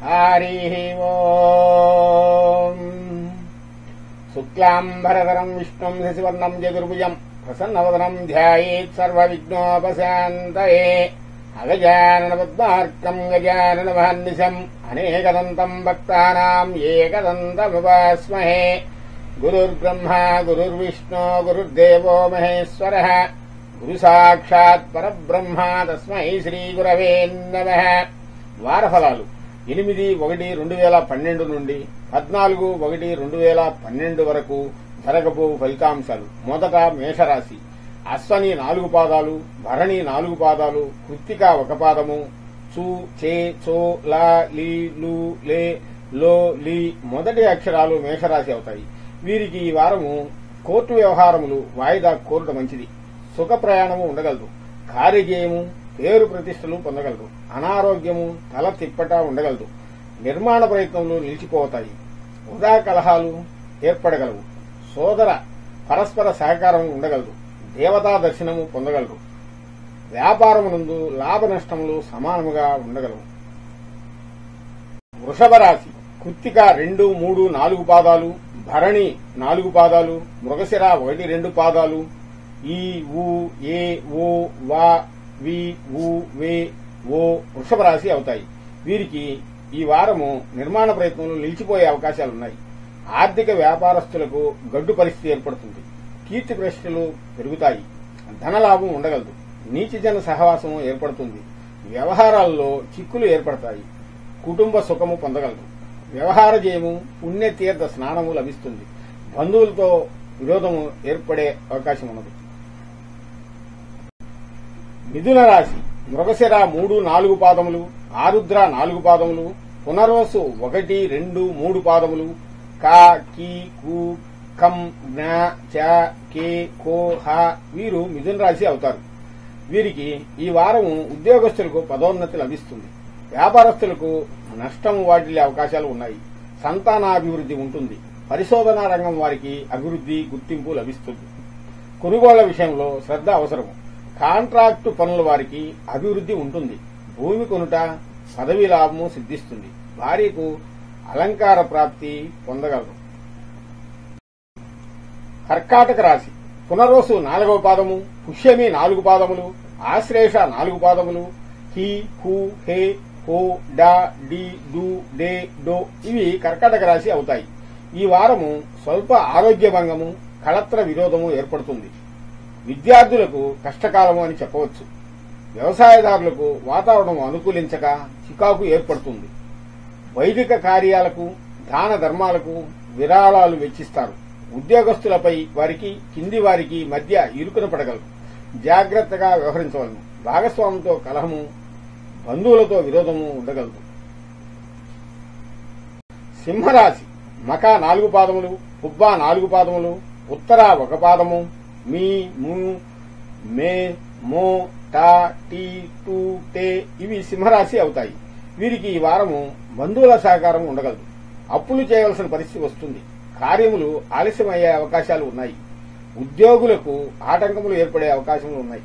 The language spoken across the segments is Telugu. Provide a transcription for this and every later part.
హరి ఓం. శుక్లాంబరధరం విష్ణుం శశివర్ణం చతుర్భుజం ప్రసన్నవదనం ధ్యాయేత్ సర్వవిఘ్నోపశాంతయే. అగజానన పద్మార్కం గజానన మహర్నిశం అనేకదంతం భక్తానాం ఏకదంతముపాస్మహే. గురుర్బ్రహ్మా గురుర్విష్ణు గురుర్దేవో మహేశ్వరః గురు సాక్షాత్ పరబ్రహ్మ తస్మై శ్రీ గురవే నమః. వారఫలాలు 8/1/2012 నుండి 14/1/2012 వరకు జరగబోవు ఫలితాంశాలు. మొదట మేషరాశి. అశ్వని 4 పాదాలు, భరణి 4 పాదాలు, కృత్తిక 1 పాదము, చూ చే చో లా లీ లు లే లో లీ మొదటి అక్షరాలు మేషరాశి అవుతాయి. వీరికి ఈ వారము కోర్టు వ్యవహారములు వాయిదా కోరడం మంచిది. సుఖ ప్రయాణము ఉండగలదు. కార్యజయము, పేరు ప్రతిష్టలు పొందగలరు. అనారోగ్యము, తల తిప్పట ఉండగలదు. నిర్మాణ ప్రయత్నములు నిలిచిపోతాయి. వృధా కలహాలు ఏర్పడగలవు. సోదర పరస్పర సహకారం ఉండగలదు. దేవతా దర్శనము పొందగలరు. వ్యాపారమునందు లాభ నష్టములు సమానముగా ఉండగలవు. వృషభ రాశి. కృత్తిక 2, 3, 4 పాదాలు, భరణి 4 పాదాలు, మృగశిర 1, 2 పాదాలు, ఈ ఊ ఏ ఓ వా వి ఊ వే ఓ వృషభ రాశి అవుతాయి. వీరికి ఈ వారము నిర్మాణ ప్రయత్నంలో నిలిచిపోయే అవకాశాలున్నాయి. ఆర్థిక వ్యాపారస్తులకు గడ్డు పరిస్థితి ఏర్పడుతుంది. కీర్తి ప్రతిష్టలు పెరుగుతాయి. ధనలాభం ఉండగలదు. నీచజన సహవాసం ఏర్పడుతుంది. వ్యవహారాల్లో చిక్కులు ఏర్పడతాయి. కుటుంబ సుఖము పొందగలదు. వ్యవహార జయము, పుణ్యతీర్థ స్నానము లభిస్తుంది. బంధువులతో విరోధము ఏర్పడే అవకాశం ఉన్నది. మిథున రాశి. మృగశిర 3, 4 పాదములు, ఆరుద్ర 4 పాదములు, పునర్వసు 1, 2, 3 పాదములు, కా కీ కు కం జ్ఞ చ కే కో హ వీరు మిథున రాశి అవుతారు. వీరికి ఈ వారము ఉద్యోగస్తులకు పదోన్నతి లభిస్తుంది. వ్యాపారస్తులకు నష్టం వాటిల్లే అవకాశాలు ఉన్నాయి. సంతానాభివృద్ధి ఉంటుంది. పరిశోధనా రంగం వారికి అభివృద్ధి, గుర్తింపు లభిస్తుంది. కొనుగోళ్ల విషయంలో శ్రద్ధ అవసరము. కాంట్రాక్టు పనుల వారికి అభివృద్ధి ఉంటుంది. భూమి కొనుట, పదవీ లాభము సిద్ధిస్తుంది. భార్యకు అలంకార ప్రాప్తి పొందగలరు. కర్కాటక రాశి. పునర్వసు 4వ పాదము, పుష్యమి 4 పాదములు, ఆశ్లేష 4 పాదములు, హి హు హే హో డా డి డు డే డో ఇవి కర్కాటక రాశి అవుతాయి. ఈ వారము స్వల్ప ఆరోగ్య భంగము, కళత్ర విరోధము ఏర్పడుతుంది. విద్యార్థులకు కష్టకాలము అని చెప్పవచ్చు. వ్యవసాయదారులకు వాతావరణం అనుకూలించక చికాకు ఏర్పడుతుంది. వైదిక కార్యాలకు, దాన ధర్మాలకు విరాళాలు వెచ్చిస్తారు. ఉద్యోగస్తులపై వారికి, కింది వారికి మధ్య ఇరుకున పడగలరు. జాగ్రత్తగా వ్యవహరించవలను. భాగస్వామితో కలహము, బంధువులతో విరోధము ఉండగలదు. సింహరాశి. మక 4 పాదములు, పుబ్బ 4 పాదములు, ఉత్తర 1 పాదము, మీ ము మే మో టా టీ టూ టే ఇవి సింహరాశి అవుతాయి. వీరికి ఈ వారము బంధువుల సహకారం ఉండగలదు. అప్పులు చేయవలసిన పరిస్థితి వస్తుంది. కార్యములు ఆలస్యమయ్యే అవకాశాలు ఉన్నాయి. ఉద్యోగులకు ఆటంకములు ఏర్పడే అవకాశములు ఉన్నాయి.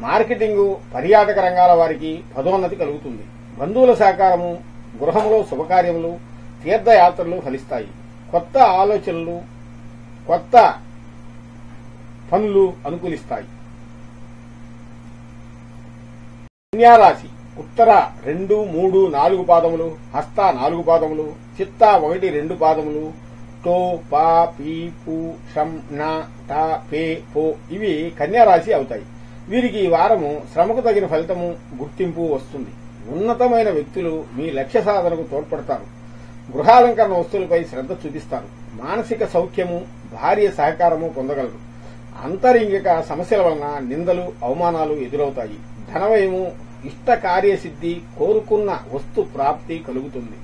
మార్కెటింగు, పర్యాటక రంగాల వారికి పదోన్నతి కలుగుతుంది. బంధువుల సహకారము, గృహంలో శుభకార్యములు, తీర్థయాత్రలు ఫలిస్తాయి. కొత్త ఆలోచనలు, కొత్త పనులు అనుకూలిస్తాయి. కన్యారాశి. ఉత్తర 2, 3, 4 పాదములు, హస్త 4 పాదములు, చిత్త 1, 2 పాదములు, టో పా పీ పు షం నా టా పే పో ఇవి కన్యారాశి అవుతాయి. వీరికి ఈ వారము శ్రమకు తగిన ఫలితము, గుర్తింపు వస్తుంది. ఉన్నతమైన వ్యక్తులు మీ లక్ష్య సాధనకు తోడ్పడతారు. గృహాలంకరణ వస్తువులపై శ్రద్ధ చూపిస్తారు. మానసిక సౌఖ్యము, భార్య సహకారము పొందగలరు. అంతరింగిక సమస్యల వలన నిందలు, అవమానాలు ఎదురవుతాయి. ధనవ్యయము, ఇష్ట కార్యసిద్ధి, కోరుకున్న వస్తు ప్రాప్తి కలుగుతుంది.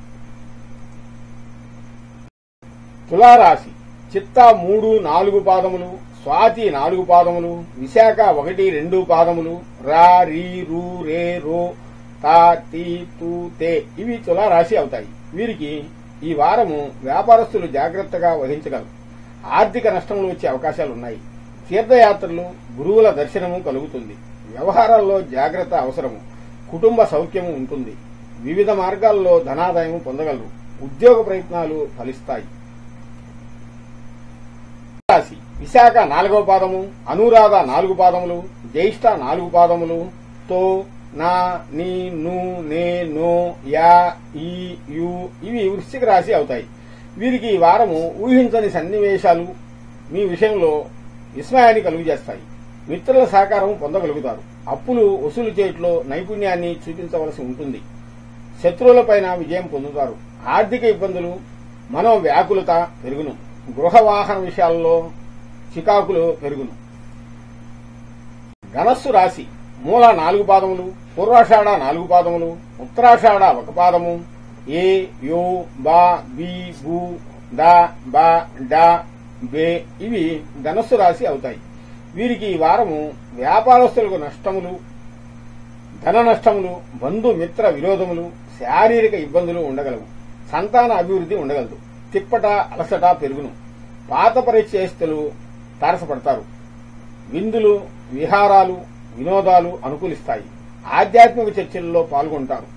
తులారాశి. చిత్త 3, 4 పాదములు, స్వాతి 4 పాదములు, విశాఖ 1, 2 పాదములు, రా రీ రు రే రో తా తీ తూ తే ఇవి తులారాశి అవుతాయి. వీరికి ఈ వారము వ్యాపారస్తులు జాగ్రత్తగా వహించగలరు. ఆర్థిక నష్టములు వచ్చే అవకాశాలున్నాయి. తీర్థయాత్రలు, గురువుల దర్శనము కలుగుతుంది. వ్యవహారాల్లో జాగ్రత్త అవసరము. కుటుంబ సౌఖ్యము ఉంటుంది. వివిధ మార్గాల్లో ధనాదాయం పొందగలరు. ఉద్యోగ ప్రయత్నాలు ఫలిస్తాయి. రాశి విశాఖ 4వ పాదము, అనురాధ 4 పాదములు, జ్యేష్ఠ 4 పాదములు, తో, నా, నీ, ను, నే, నో, యా, ఈ, యు ఇవి వృశ్చిక రాశి అవుతాయి. వీరికి ఈ వారము ఊహించని సన్నివేశాలు మీ విషయంలో విస్మయాన్ని కలుగజేస్తాయి. మిత్రుల సహకారం పొందగలుగుతారు. అప్పులు వసూలు చేయట్లో నైపుణ్యాన్ని చూపించవలసి ఉంటుంది. శత్రువులపైన విజయం పొందుతారు. ఆర్థిక ఇబ్బందులు, మనోవ్యాకులత పెరుగును. గృహ వాహన విషయాల్లో చికాకులు పెరుగును. ధనస్సు రాశి మూల 4 పాదములు, పూర్వాషాఢ 4 పాదములు, ఉత్తరాషాఢ 1 పాదము, ఏ, యో, బా, బి, బు, ద, బ, డ, బే ఇవి ధనస్సు రాశి అవుతాయి. వీరికి ఈ వారము వ్యాపారస్తులకు నష్టములు, ధన నష్టములు, బంధుమిత్ర విరోధములు, శారీరక ఇబ్బందులు ఉండగలవు. సంతాన అభివృద్ధి ఉండగలదు. తిప్పట, అలసట పెరుగును. పాత పరిచయస్తులు తారసపడతారు. విందులు, విహారాలు, వినోదాలు అనుకూలిస్తాయి. ఆధ్యాత్మిక చర్చల్లో పాల్గొంటారు.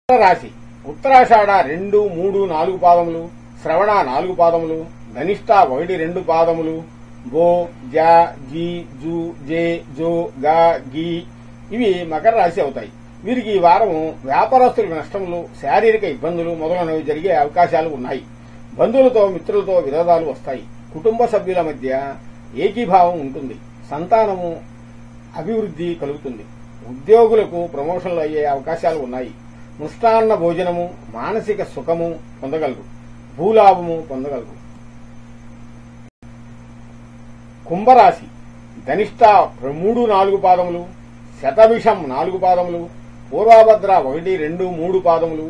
రాశి ఉత్తరాషాఢ 2, 3, 4 పాదములు, శ్రవణ 4 పాదములు, ధనిష్ట 1, 2 పాదములు, బో, జ, జి, జు, జే, జో, గా, గి ఇవి మకర రాశి అవుతాయి. వీరికి ఈ వారము వ్యాపారస్తులకు నష్టములు, శారీరక ఇబ్బందులు మొదలైనవి జరిగే అవకాశాలు ఉన్నాయి. బంధువులతో, మిత్రులతో విరోధాలు వస్తాయి. కుటుంబ సభ్యుల మధ్య ఏకీభావం ఉంటుంది. సంతానము అభివృద్ధి కలుగుతుంది. ఉద్యోగులకు ప్రమోషన్లు అయ్యే అవకాశాలు ఉన్నాయి. ముష్టాన్న భోజనము, మానసిక సుఖము పొందగలరు. భూలాభము పొందగలరు. కుంభరాశి ధనిష్ట 3, 4 పాదములు, శతభిషం 4 పాదములు, పూర్వభద్ర 1, 2, 3 పాదములు,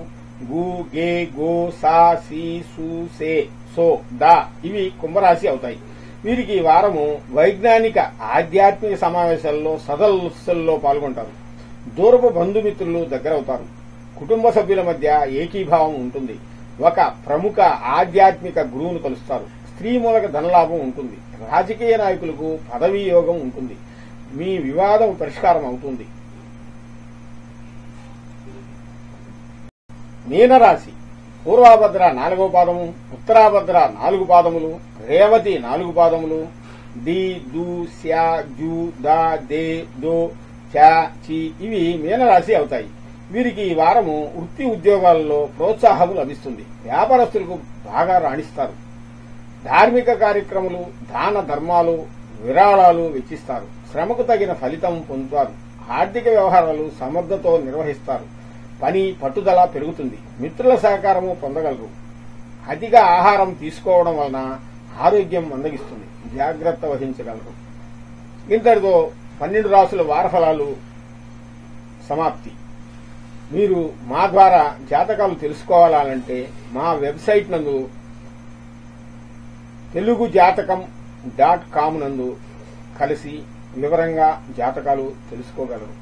గు, గే, గో, సా, సి, సు, సే, సో, ద ఇవి కుంభరాశి అవుతాయి. వీరికి ఈ వారము వైజ్ఞానిక ఆధ్యాత్మిక సమావేశాల్లో సదస్సుల్లో పాల్గొంటారు. దూరపు బంధుమిత్రులు దగ్గరవుతారు. కుటుంబ సభ్యుల మధ్య ఏకీభావం ఉంటుంది. ఒక ప్రముఖ ఆధ్యాత్మిక గురువును కలుస్తారు. స్త్రీ మూలక ధనలాభం ఉంటుంది. రాజకీయ నాయకులకు పదవీ యోగం ఉంటుంది. మీ వివాదం పరిష్కారం అవుతుంది. మీనరాశి పూర్వభద్ర 4వ పాదము, ఉత్తరాభద్ర 4 పాదములు, రేవతి 4 పాదములు, డి, దు, శ, జు, ద, దే, దో, చ, చి ఇవి మీనరాశి అవుతాయి. వీరికి ఈ వారము వృత్తి ఉద్యోగాలలో ప్రోత్సాహం లభిస్తుంది. వ్యాపారస్తులకు బాగా రాణిస్తారు. ధార్మిక కార్యక్రమాలు, దాన ధర్మాలు, విరాళాలు వెచ్చిస్తారు. శ్రమకు తగిన ఫలితం పొందుతారు. ఆర్థిక వ్యవహారాలు సమర్థతో నిర్వహిస్తారు. పని పట్టుదల పెరుగుతుంది. మిత్రుల సహకారము పొందగలరు. అతిగా ఆహారం తీసుకోవడం వలన ఆరోగ్యం మందగిస్తుంది. జాగ్రత్త వహించగలరు. ఇంతటితో 12 రాసుల వారఫలాలు సమాప్తి. మీరు మా ద్వారా జాతకాలు తెలుసుకోవాలంటే మా వెబ్సైట్ నందు telugujatakam.com నందు కలిసి వివరంగా జాతకాలు తెలుసుకోగలరు.